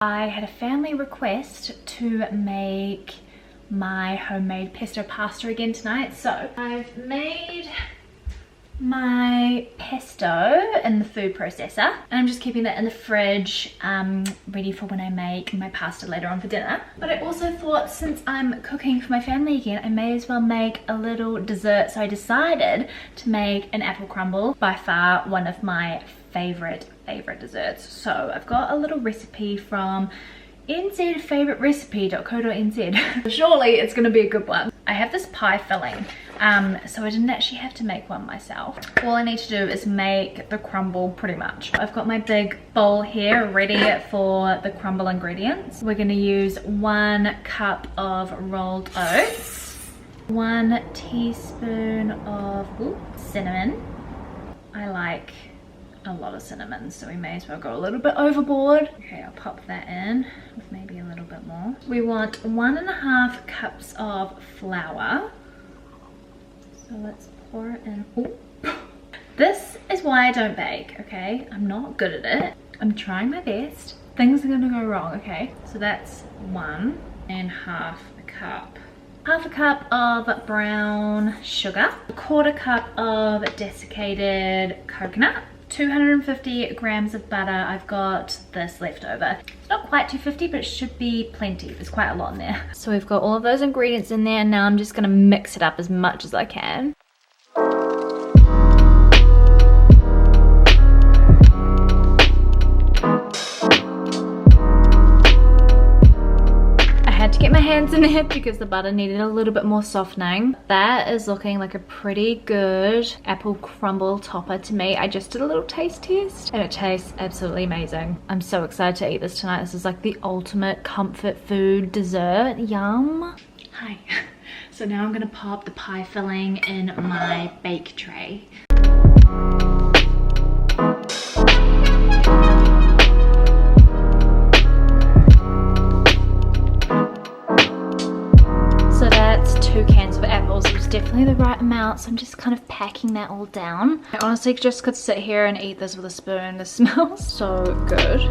I had a family request to make my homemade pesto pasta again tonight, so I've made my pesto in the food processor and I'm just keeping that in the fridge ready for when I make my pasta later on for dinner. But I also thought, since I'm cooking for my family again, I may as well make a little dessert, so I decided to make an apple crumble, by far one of my favorite desserts. So I've got a little recipe from nzfavouriterecipe.co.nz. Surely it's gonna be a good one. I have this pie filling, so I didn't actually have to make one myself. All I need to do is make the crumble pretty much. I've got my big bowl here ready for the crumble ingredients. We're gonna use 1 cup of rolled oats, 1 teaspoon of cinnamon. I like a lot of cinnamon, so we may as well go a little bit overboard. Okay, I'll pop that in with maybe a little bit more. We want 1.5 cups of flour, so let's pour it in. Ooh. This is why I don't bake, okay? I'm not good at it. I'm trying my best. Things are gonna go wrong, okay? So that's 1.5 cup. 1/2 cup of brown sugar, 1/4 cup of desiccated coconut, 250 grams of butter. I've got this left over. It's not quite 250, but it should be plenty. There's quite a lot in there. So we've got all of those ingredients in there, and now I'm just gonna mix it up as much as I can. To get my hands in it because the butter needed a little bit more softening. That is looking like a pretty good apple crumble topper to me. I just did a little taste test and it tastes absolutely amazing. I'm so excited to eat this tonight. This is like the ultimate comfort food dessert. Yum. Hi. So now I'm gonna pop the pie filling in my bake tray. Definitely the right amount, so I'm just kind of packing that all down. I honestly just could sit here and eat this with a spoon. This smells so good.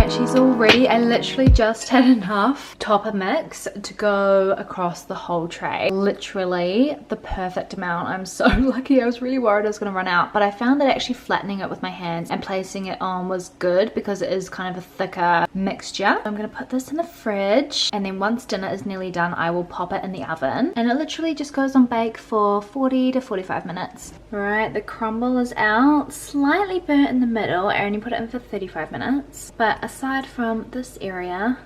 She's all ready. I literally just had enough topper mix to go across the whole tray. Literally the perfect amount. I'm so lucky. I was really worried I was going to run out, but I found that actually flattening it with my hands and placing it on was good because it is kind of a thicker mixture. I'm going to put this in the fridge, and then once dinner is nearly done, I will pop it in the oven, and it literally just goes on bake for 40 to 45 minutes. Right, the crumble is out, slightly burnt in the middle. I only put it in for 35 minutes, but aside from this area,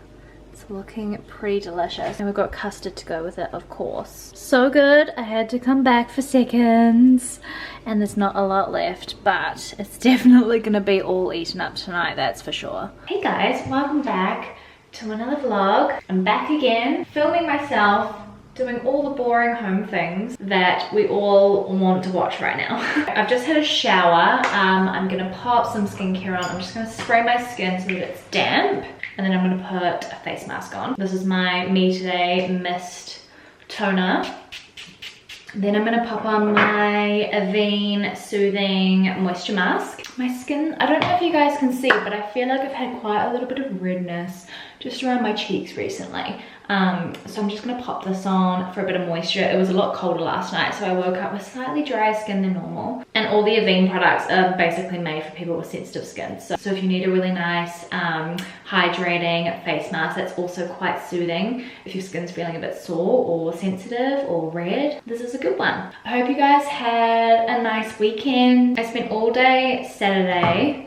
it's looking pretty delicious. And we've got custard to go with it, of course. So good, I had to come back for seconds, and there's not a lot left, but it's definitely gonna be all eaten up tonight, that's for sure. Hey guys, welcome back to another vlog. I'm back again, filming myself doing all the boring home things that we all want to watch right now. I've just had a shower. I'm gonna pop some skincare on. I'm just gonna spray my skin so that it's damp, and then I'm gonna put a face mask on. This is my Me Today Mist Toner. Then I'm gonna pop on my Avene Soothing Moisture Mask. My skin, I don't know if you guys can see, but I feel like I've had quite a little bit of redness just around my cheeks recently. So I'm just gonna pop this on for a bit of moisture. It was a lot colder last night, so I woke up with slightly drier skin than normal. And all the Avene products are basically made for people with sensitive skin. So if you need a really nice hydrating face mask that's also quite soothing, if your skin's feeling a bit sore or sensitive or red, this is a good one. I hope you guys had a nice weekend. I spent all day Saturday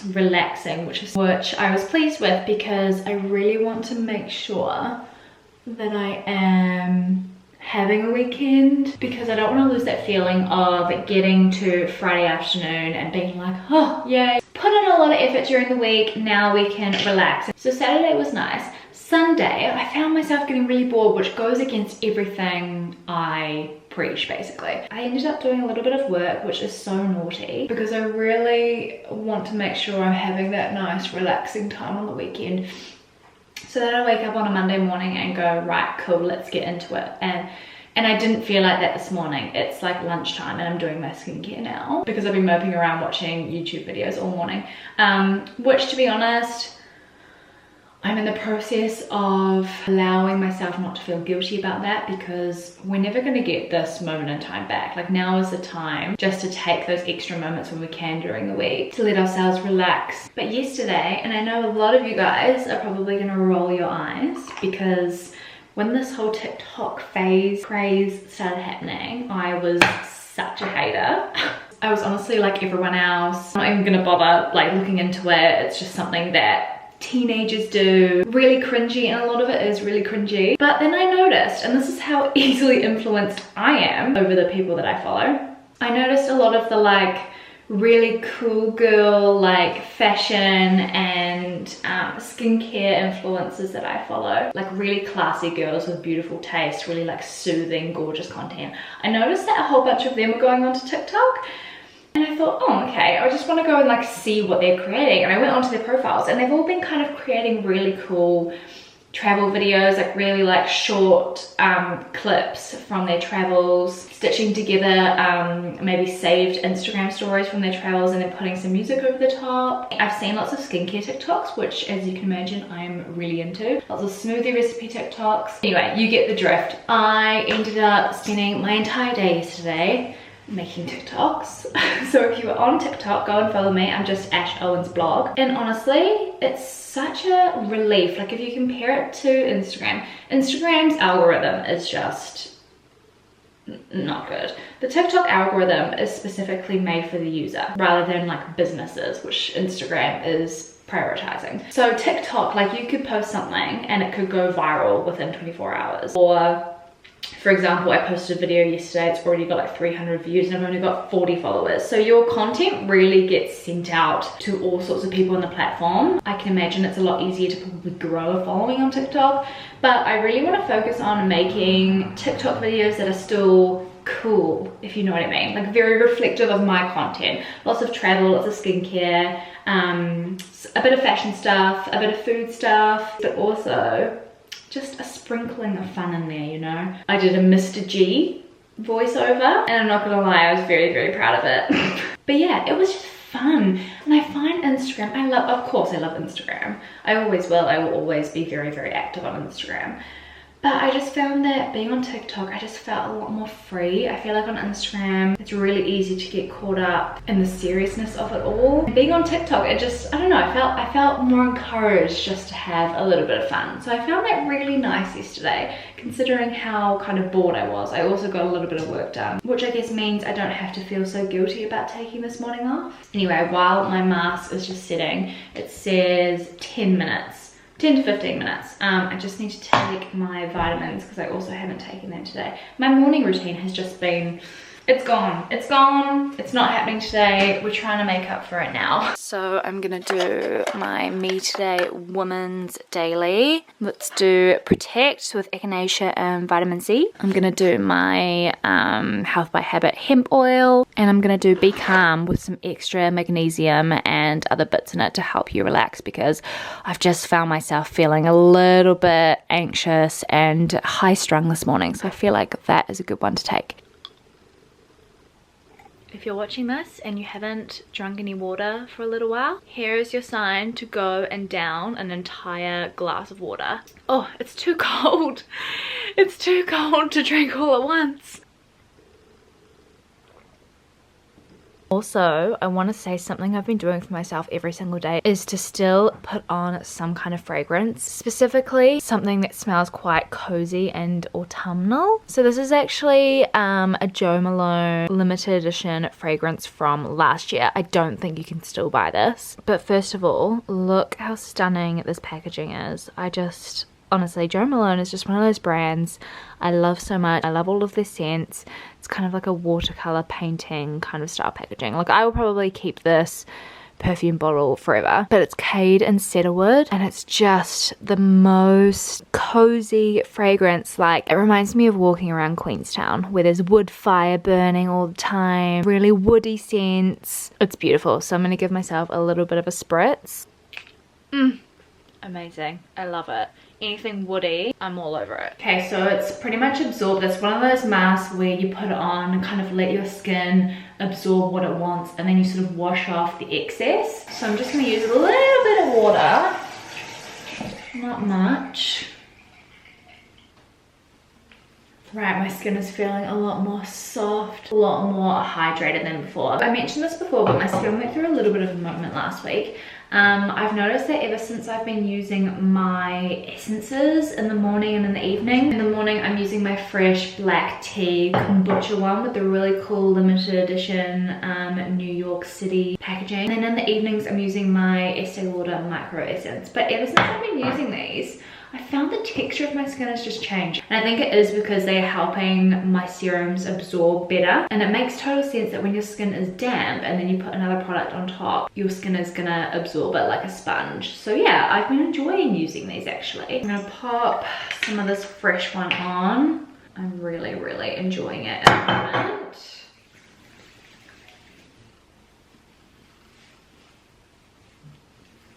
relaxing, which I was pleased with, because I really want to make sure that I am having a weekend, because I don't want to lose that feeling of getting to Friday afternoon and being like, oh yay, put in a lot of effort during the week, now we can relax. So Saturday was nice. Sunday I found myself getting really bored, which goes against everything I preach basically. I ended up doing a little bit of work, which is so naughty, because I really want to make sure I'm having that nice relaxing time on the weekend. so that I wake up on a Monday morning and go, right, cool, let's get into it. And I didn't feel like that this morning. It's like lunchtime and I'm doing my skincare now because I've been moping around watching YouTube videos all morning. Which, to be honest, I'm in the process of allowing myself not to feel guilty about that, because we're never going to get this moment in time back. Like, now is the time just to take those extra moments when we can during the week to let ourselves relax. But yesterday, and I know a lot of you guys are probably going to roll your eyes, because when this whole TikTok craze started happening, I was such a hater. I was honestly like everyone else. I'm not even gonna bother like looking into it. It's just something that teenagers do. Really cringy, and a lot of it is really cringy. But then I noticed, and this is how easily influenced I am over the people that I follow. I noticed a lot of the like really cool girl like fashion and skincare influencers that I follow, like really classy girls with beautiful taste, really like soothing, gorgeous content. I noticed that a whole bunch of them were going onto TikTok, and I thought, oh, okay, I just want to go and like see what they're creating. And I went onto their profiles, and they've all been kind of creating really cool travel videos, like really like short clips from their travels, stitching together maybe saved Instagram stories from their travels and then putting some music over the top. I've seen lots of skincare TikToks, which, as you can imagine, I'm really into. Lots of smoothie recipe TikToks. Anyway, you get the drift. I ended up spending my entire day yesterday making TikToks. So if you are on TikTok, go and follow me. I'm just Owens blog. And honestly, it's such a relief. Like, if you compare it to Instagram's algorithm is just not good. The TikTok algorithm is specifically made for the user rather than like businesses, which Instagram is prioritizing. So TikTok, like, you could post something and it could go viral within 24 hours. Or for example, I posted a video yesterday, it's already got like 300 views and I've only got 40 followers. So your content really gets sent out to all sorts of people on the platform. I can imagine it's a lot easier to probably grow a following on TikTok, but I really want to focus on making TikTok videos that are still cool, if you know what I mean. Like, very reflective of my content. Lots of travel, lots of skincare, a bit of fashion stuff, a bit of food stuff, but also just a sprinkling of fun in there, you know. I did a Mr. G voiceover, and I'm not gonna lie, I was very, very proud of it. But yeah, it was just fun. And I find Instagram, of course I love Instagram. I always will. I will always be very, very active on Instagram. But I just found that being on TikTok, I just felt a lot more free. I feel like on Instagram, it's really easy to get caught up in the seriousness of it all. And being on TikTok, it just, I don't know, I felt more encouraged just to have a little bit of fun. So I found that really nice yesterday, considering how kind of bored I was. I also got a little bit of work done, which I guess means I don't have to feel so guilty about taking this morning off. Anyway, while my mask is just setting, it says 10 to 15 minutes. I just need to take my vitamins because I also haven't taken them today. My morning routine has just been, it's gone. It's not happening today. We're trying to make up for it now. So I'm gonna do my Me Today Women's Daily. Let's do Protect with Echinacea and Vitamin C. I'm gonna do my Health by Habit hemp oil, and I'm gonna do Be Calm with some extra magnesium and other bits in it to help you relax, because I've just found myself feeling a little bit anxious and high strung this morning. So I feel like that is a good one to take. If you're watching this and you haven't drunk any water for a little while, here is your sign to go and down an entire glass of water. Oh, it's too cold. It's too cold to drink all at once. Also, I want to say something I've been doing for myself every single day is to still put on some kind of fragrance, specifically something that smells quite cozy and autumnal. So this is actually a Jo Malone limited edition fragrance from last year. I don't think you can still buy this. But first of all, look how stunning this packaging is. Honestly, Jo Malone is just one of those brands I love so much. I love all of their scents. It's kind of like a watercolor painting kind of style packaging. Like, I will probably keep this perfume bottle forever. But it's Cade and cedarwood, and it's just the most cozy fragrance. Like, it reminds me of walking around Queenstown where there's wood fire burning all the time, really woody scents. It's beautiful. So I'm going to give myself a little bit of a spritz. amazing. I love it. Anything woody, I'm all over it. Okay, so it's pretty much absorbed. It's one of those masks where you put it on and kind of let your skin absorb what it wants, and then you sort of wash off the excess. So I'm just gonna use a little bit of water, not much. Right, my skin is feeling a lot more soft, a lot more hydrated than before. I mentioned this before, but my skin went through a little bit of a moment last week. I've noticed that ever since I've been using my essences in the morning and in the evening. In the morning, I'm using my fresh black tea kombucha one with the really cool limited edition New York City packaging. And then in the evenings, I'm using my Estee Lauder micro essence. But ever since I've been using these, I found the texture of my skin has just changed. And I think it is because they are helping my serums absorb better. And it makes total sense that when your skin is damp and then you put another product on top, your skin is gonna absorb it like a sponge. So yeah, I've been enjoying using these actually. I'm gonna pop some of this fresh one on. I'm really, really enjoying it at the moment.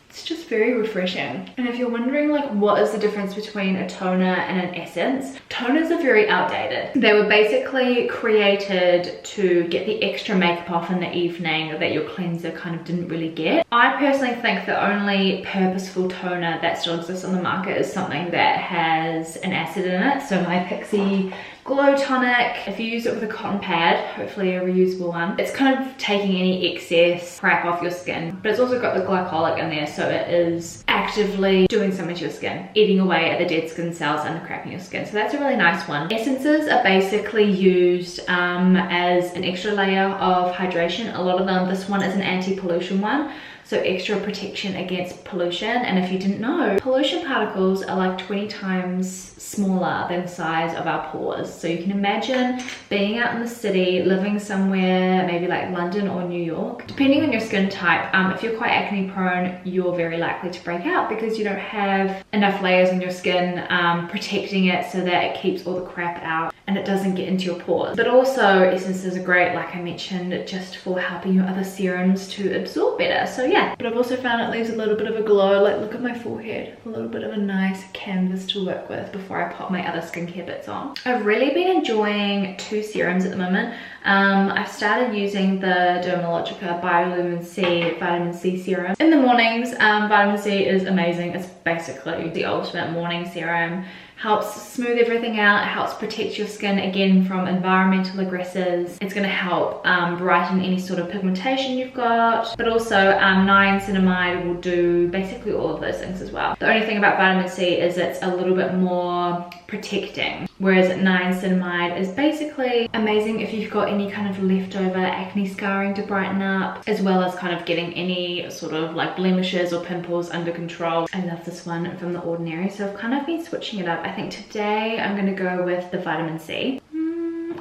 It's just very refreshing. And if you're wondering like what is the difference between a toner and an essence, toners are very outdated. They were basically created to get the extra makeup off in the evening that your cleanser kind of didn't really get. I personally think the only purposeful toner that still exists on the market is something that has an acid in it. So my Pixie Glow Tonic, if you use it with a cotton pad, hopefully a reusable one, it's kind of taking any excess crap off your skin, but it's also got the glycolic in there, so it is actively doing something to your skin, eating away at the dead skin cells and the crap in your skin. So that's a really nice one. Essences are basically used as an extra layer of hydration. A lot of them, this one is an anti-pollution one, so extra protection against pollution. And if you didn't know, pollution particles are like 20 times smaller than the size of our pores. So you can imagine being out in the city, living somewhere maybe like London or New York. Depending on your skin type, if you're quite acne prone, you're very likely to break out because you don't have enough layers on your skin protecting it so that it keeps all the crap out and it doesn't get into your pores. But also essences are great, like I mentioned, just for helping your other serums to absorb better. So yeah, but I've also found it leaves a little bit of a glow. Like look at my forehead, a little bit of a nice canvas to work with before I pop my other skincare bits on. I've really been enjoying two serums at the moment. I've started using the Dermalogica Biolumin C Vitamin C Serum. In the mornings, vitamin C is amazing. It's basically the ultimate morning serum. Helps smooth everything out, it helps protect your skin again from environmental aggressors. It's going to help brighten any sort of pigmentation you've got, but also niacinamide will do basically all of those things as well. The only thing about vitamin C is it's a little bit more protecting, whereas niacinamide is basically amazing if you've got any kind of leftover acne scarring to brighten up, as well as kind of getting any sort of like blemishes or pimples under control. I love this one from The Ordinary, so I've kind of been switching it up. I think today I'm going to go with the vitamin C.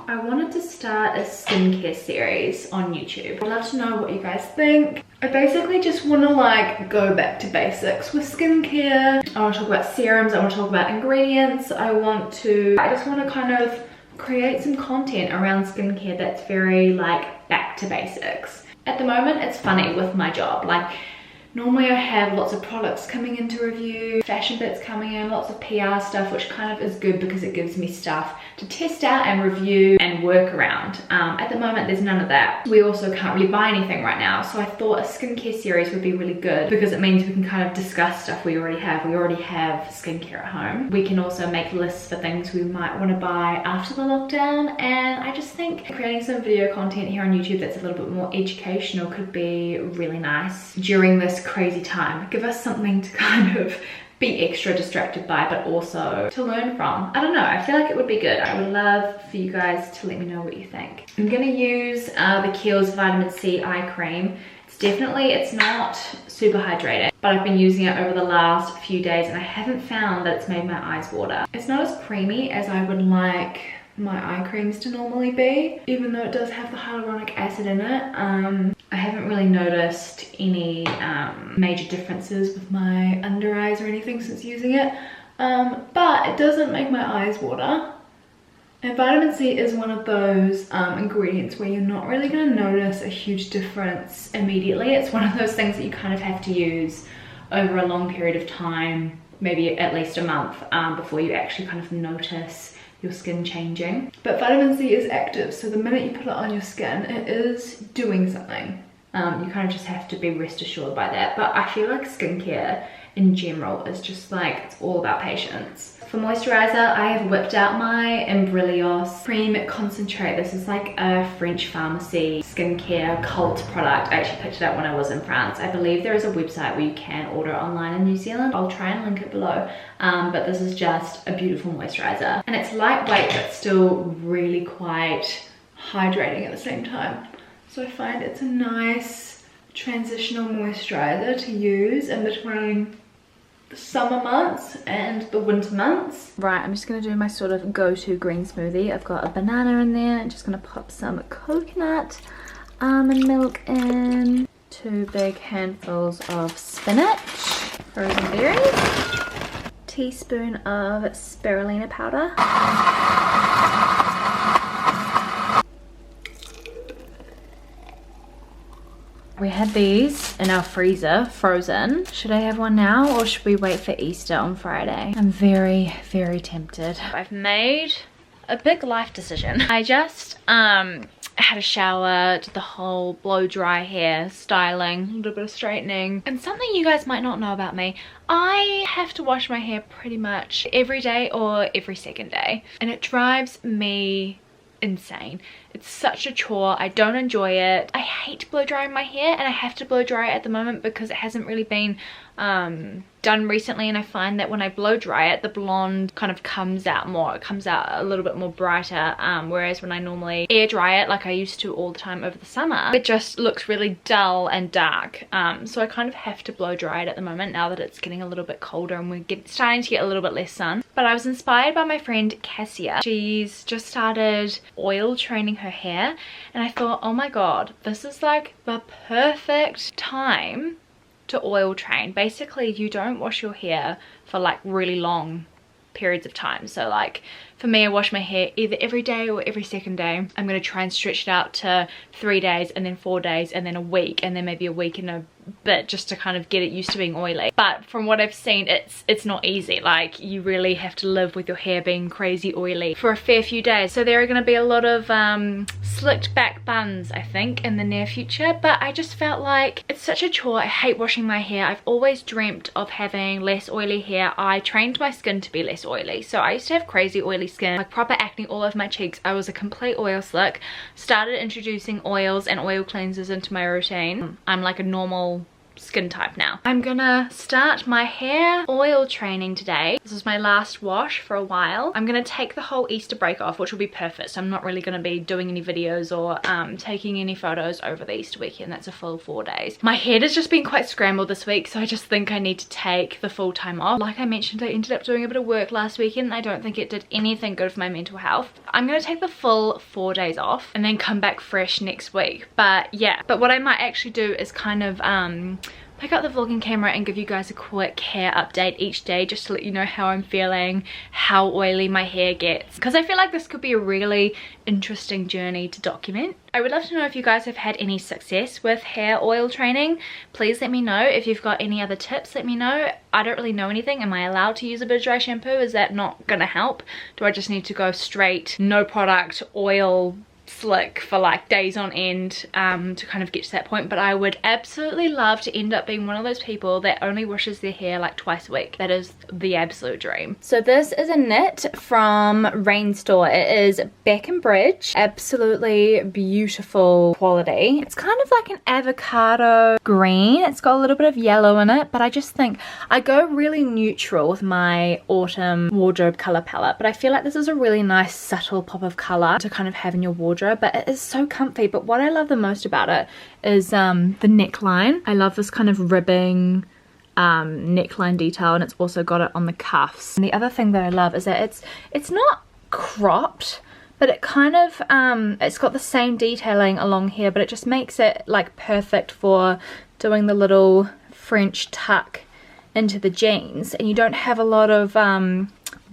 I wanted to start a skincare series on YouTube. I'd love to know what you guys think. I basically just want to like go back to basics with skincare. I want to talk about serums, I want to talk about ingredients, I just want to kind of create some content around skincare that's very like back to basics. At the moment it's funny with my job, like normally I have lots of products coming into review, fashion bits coming in, lots of PR stuff, which kind of is good because it gives me stuff to test out and review and work around. At the moment, there's none of that. We also can't really buy anything right now, so I thought a skincare series would be really good because it means we can kind of discuss stuff we already have. We already have skincare at home. We can also make lists for things we might want to buy after the lockdown, and I just think creating some video content here on YouTube that's a little bit more educational could be really nice during this crazy time. Give us something to kind of be extra distracted by, but also to learn from. I don't know, I feel like it would be good. I would love for you guys to let me know what you think. I'm gonna use the Kiehl's Vitamin C Eye Cream. It's not super hydrating, but I've been using it over the last few days and I haven't found that it's made my eyes water. It's not as creamy as I would like my eye creams to normally be, even though it does have the hyaluronic acid in it. I haven't really noticed any major differences with my under eyes or anything since using it, but it doesn't make my eyes water. And vitamin C is one of those ingredients where you're not really going to notice a huge difference immediately. It's one of those things that you kind of have to use over a long period of time, maybe at least a month, before you actually kind of notice your skin changing. But vitamin C is active, so the minute you put it on your skin, it is doing something. You kind of just have to be rest assured by that. But I feel like skincare in general is just like, it's all about patience. For moisturizer, I have whipped out my Embryos Cream Concentrate. This is like a French pharmacy skincare cult product. I actually picked it up when I was in France. I believe there is a website where you can order online in New Zealand. I'll try and link it below. But this is just a beautiful moisturizer. And it's lightweight, but still really quite hydrating at the same time. So I find it's a nice transitional moisturizer to use in between the summer months and the winter months. Right, I'm just gonna do my sort of go-to green smoothie. I've got a banana in there. I'm just gonna pop some coconut almond milk in, 2 big handfuls of spinach, frozen berries, teaspoon of spirulina powder, we had these in our freezer, frozen. Should I have one now or should we wait for Easter on Friday? I'm very, very tempted. I've made a big life decision. I just had a shower, did the whole blow dry hair styling, a little bit of straightening. And something you guys might not know about me, I have to wash my hair pretty much every day or every second day. And it drives me insane. It's such a chore. I don't enjoy it. I hate blow drying my hair, and I have to blow dry it at the moment because it hasn't really been done recently, and I find that when I blow dry it, the blonde kind of comes out more. It comes out a little bit more brighter, whereas when I normally air dry it like I used to all the time over the summer, it just looks really dull and dark. So I kind of have to blow dry it at the moment now that it's getting a little bit colder and we're starting to get a little bit less sun. But I was inspired by my friend Cassia. She's just started oil training her hair, and I thought, oh my god, this is like the perfect time to oil train. Basically, you don't wash your hair for like really long periods of time. So like for me, I wash my hair either every day or every second day. I'm going to try and stretch it out to 3 days and then 4 days and then a week and then maybe a week and a bit, just to kind of get it used to being oily. But from what I've seen, it's not easy. Like, you really have to live with your hair being crazy oily for a fair few days. So there are going to be a lot of slicked back buns, I think, in the near future. But I just felt like it's such a chore. I hate washing my hair. I've always dreamt of having less oily hair. I trained my skin to be less oily. So I used to have crazy oily skin, like proper acne all over my cheeks. I was a complete oil slick. Started introducing oils and oil cleansers into my routine. I'm like a normal skin type now. I'm gonna start my hair oil training today. This is my last wash for a while. I'm gonna take the whole Easter break off, which will be perfect. So I'm not really gonna be doing any videos or taking any photos over the Easter weekend. That's a full 4 days. My head has just been quite scrambled this week, so I just think I need to take the full time off. Like I mentioned, I ended up doing a bit of work last weekend. I don't think it did anything good for my mental health. I'm gonna take the full 4 days off and then come back fresh next week. But yeah, but what I might actually do is kind of pick up the vlogging camera and give you guys a quick hair update each day, just to let you know how I'm feeling, how oily my hair gets, because I feel like this could be a really interesting journey to document. I would love to know if you guys have had any success with hair oil training. Please let me know. If you've got any other tips, let me know. I don't really know anything. Am I allowed to use a bit of dry shampoo? Is that not gonna help? Do I just need to go straight, no product, oil slick for like days on end to kind of get to that point? But I would absolutely love to end up being one of those people that only washes their hair like twice a week. That is the absolute dream. So this is a knit from Rain Store. It is Back and Bridge. Absolutely beautiful quality. It's kind of like an avocado green. It's got a little bit of yellow in it, but I just think I go really neutral with my autumn wardrobe color palette, but I feel like this is a really nice subtle pop of color to kind of have in your wardrobe. But it is so comfy. But what I love the most about it is the neckline. I love this kind of ribbing neckline detail, and it's also got it on the cuffs. And the other thing that I love is that it's not cropped, but it kind of it's got the same detailing along here, but it just makes it like perfect for doing the little French tuck into the jeans, and you don't have a lot of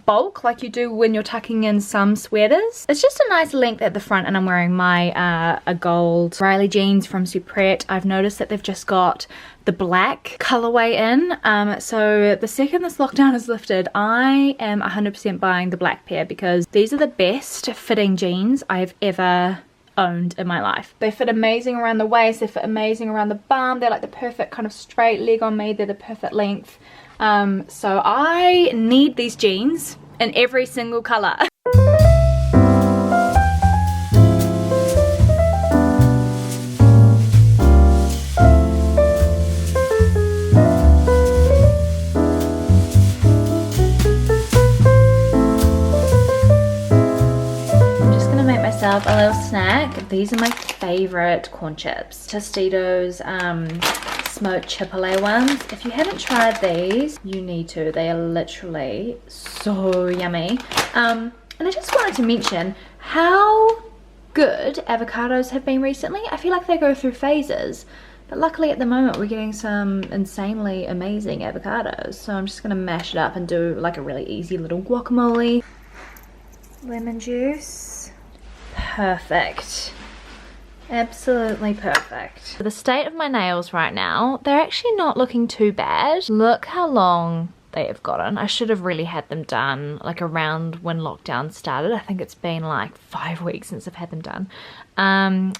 bulk like you do when you're tucking in some sweaters. It's just a nice length at the front, and I'm wearing my a gold Riley jeans from Supret. I've noticed that they've just got the black colorway in, so the second this lockdown is lifted, I am 100% buying the black pair, because these are the best fitting jeans I've ever owned in my life. They fit amazing around the waist, they fit amazing around the bum, they're like the perfect kind of straight leg on me, they're the perfect length. So I need these jeans in every single color. A little snack. These are my favorite corn chips, Tostitos smoked Chipotle ones. If you haven't tried these, you need to. They are literally so yummy. And I just wanted to mention how good avocados have been recently. I feel like they go through phases, but luckily at the moment we're getting some insanely amazing avocados. So I'm just gonna mash it up and do like a really easy little guacamole. Lemon juice. Perfect. Absolutely perfect. The state of my nails right now, they're actually not looking too bad. Look how long they have gotten. I should have really had them done like around when lockdown started. I think it's been like 5 weeks since I've had them done.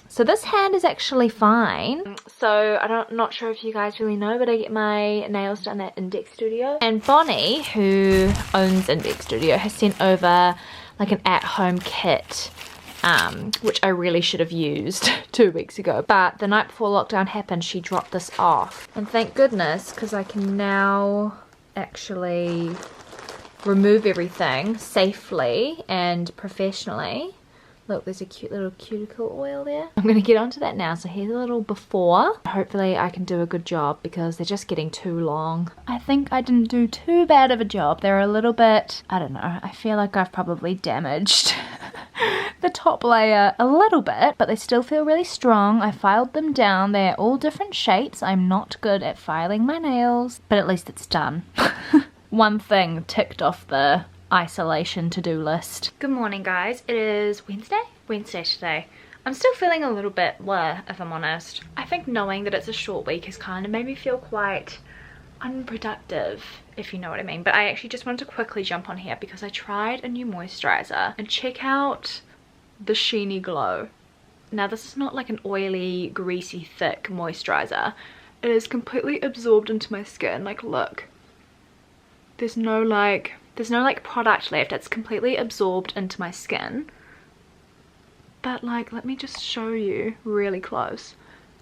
So this hand is actually fine. So I'm not sure if you guys really know, but I get my nails done at Index Studio. And Bonnie, who owns Index Studio, has sent over like an at-home kit, which I really should have used 2 weeks ago, but the night before lockdown happened she dropped this off, and thank goodness, because I can now actually remove everything safely and professionally. Look, there's a cute little cuticle oil there. I'm gonna get onto that now. So here's a little before. Hopefully I can do a good job, because they're just getting too long. I think I didn't do too bad of a job. They're a little bit, I don't know, I feel like I've probably damaged the top layer a little bit, but they still feel really strong. I filed them down. They're all different shapes. I'm not good at filing my nails, but at least it's done. One thing ticked off the isolation to-do list. Good morning, guys. It is Wednesday today. I'm still feeling a little bit if I'm honest. I think knowing that it's a short week has kind of made me feel quite unproductive, if you know what I mean. But I actually just wanted to quickly jump on here because I tried a new moisturizer, and check out the sheeny glow. Now this is not like an oily, greasy, thick moisturizer. It is completely absorbed into my skin. Like, look, there's no like product left. It's completely absorbed into my skin. But like, let me just show you really close.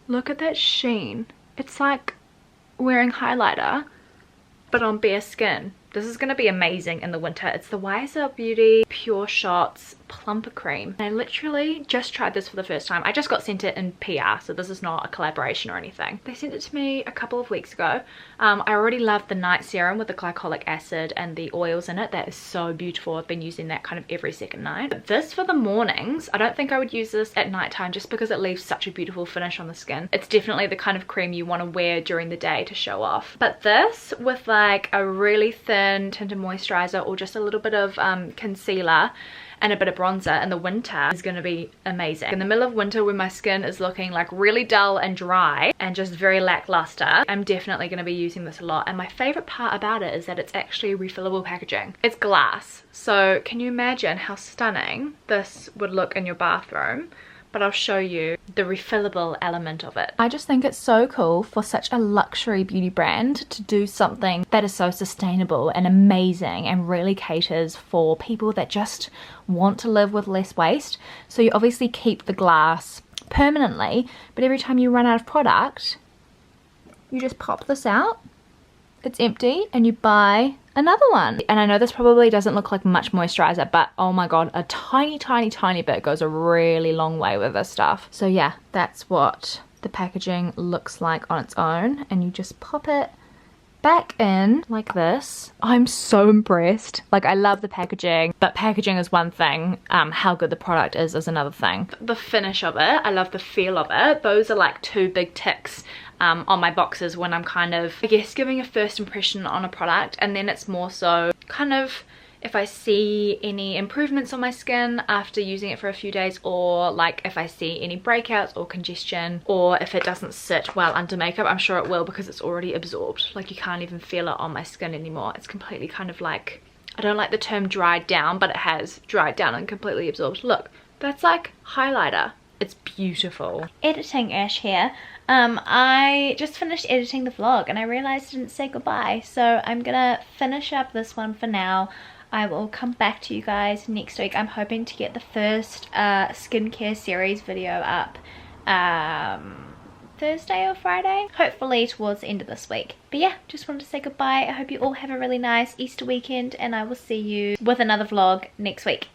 Look at that sheen. It's like wearing highlighter but on bare skin. This is going to be amazing in the winter. It's the YSL Beauty Pure Shots Plumper Cream. I literally just tried this for the first time. I just got sent it in PR, so this is not a collaboration or anything. They sent it to me a couple of weeks ago. I already love the night serum with the glycolic acid and the oils in it. That is so beautiful. I've been using that kind of every second night. But this for the mornings, I don't think I would use this at nighttime just because it leaves such a beautiful finish on the skin. It's definitely the kind of cream you want to wear during the day to show off. But this with like a really thin tinted moisturizer or just a little bit of concealer and a bit of bronzer in the winter is going to be amazing. In the middle of winter when my skin is looking like really dull and dry and just very lackluster, I'm definitely going to be using this a lot. And my favorite part about it is that it's actually refillable packaging. It's glass, so can you imagine how stunning this would look in your bathroom? But I'll show you the refillable element of it. I just think it's so cool for such a luxury beauty brand to do something that is so sustainable and amazing and really caters for people that just want to live with less waste. So you obviously keep the glass permanently, but every time you run out of product, you just pop this out. It's empty and you buy another one. And I know this probably doesn't look like much moisturizer, but oh my god, a tiny bit goes a really long way with this stuff. So yeah, that's what the packaging looks like on its own, and you just pop it back in like this. I'm so impressed. Like, I love the packaging, but packaging is one thing, how good the product is another thing. The finish of it, I love the feel of it. Those are like two big ticks on my boxes when I'm kind of, I guess, giving a first impression on a product, and then it's more so kind of if I see any improvements on my skin after using it for a few days, or like if I see any breakouts or congestion, or if it doesn't sit well under makeup. I'm sure it will because it's already absorbed. Like you can't even feel it on my skin anymore. It's completely kind of like, I don't like the term dried down, but it has dried down and completely absorbed. Look, that's like highlighter. It's beautiful. Editing Ash here. I just finished editing the vlog and I realized I didn't say goodbye, so I'm gonna finish up this one for now. I will come back to you guys next week. I'm hoping to get the first skincare series video up Thursday or Friday, hopefully towards the end of this week. But yeah, just wanted to say goodbye. I hope you all have a really nice Easter weekend, and I will see you with another vlog next week.